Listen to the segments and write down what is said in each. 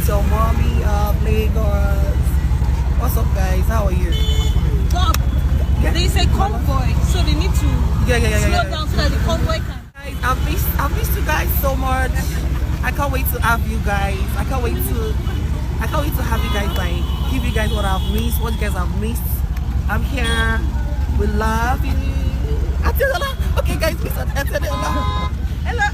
your mommy of Lagos. What's up, guys? How are you? Stop. Yeah. They say convoy, so they need to slow down so that the convoy can. Guys, I've missed you guys so much. I can't wait to have you guys. I can't wait to have you guys, like, give you guys what I've missed, what you guys have missed. I'm here. We love you. Eniola. Okay, guys, please Eniola. Hello,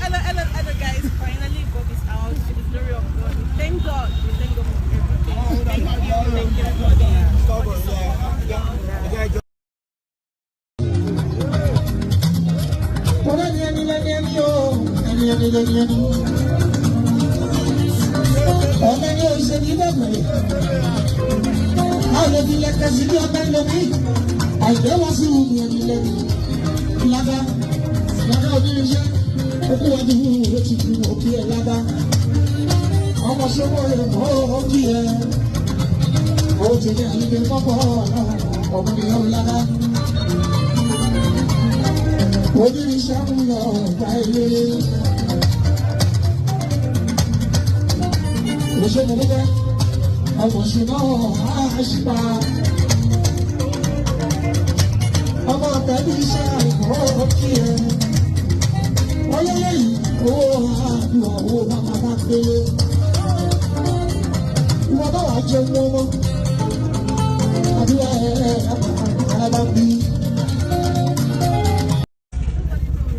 guys. Finally, Bob is out to the glory of God. Thank God. We thank God for everything. Thank you, everybody.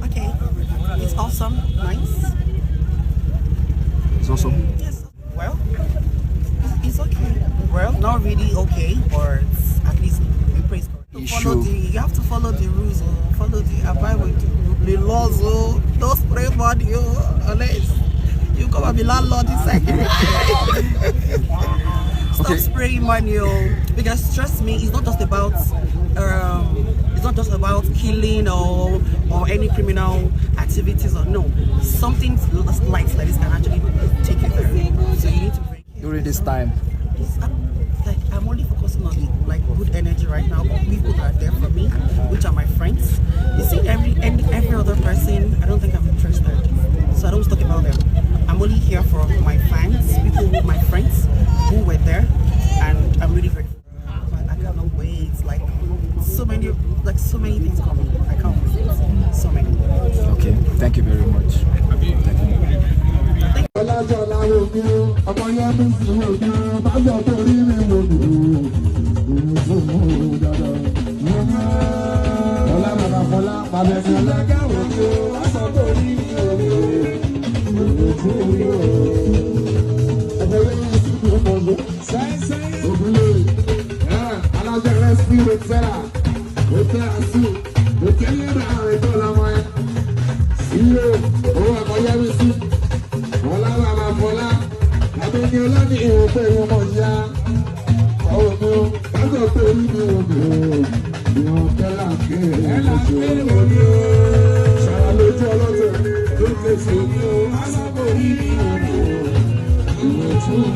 Okay, it's awesome, nice. It's awesome. Yes. Well, it's okay. Well, not really okay, but at least we praise God. You have to follow the rules, follow the abide with the laws. Don't spray money, unless you come and be landlord inside. Stop spraying money, because trust me, it's not just about killing or any criminal activities, or no. Something like this can actually take you there. So you need to break it. During this time, like, I'm only focusing on the good energy right now. People that are there for me, which are my friends. You see, every other person, I don't think I'm interested. So I don't talk about them. I'm only here for my fans, people who my friends who were there, and I'm really grateful. But I cannot wait. Like so many things coming. I can't wait. So many. okay, thank you very much. Thank you.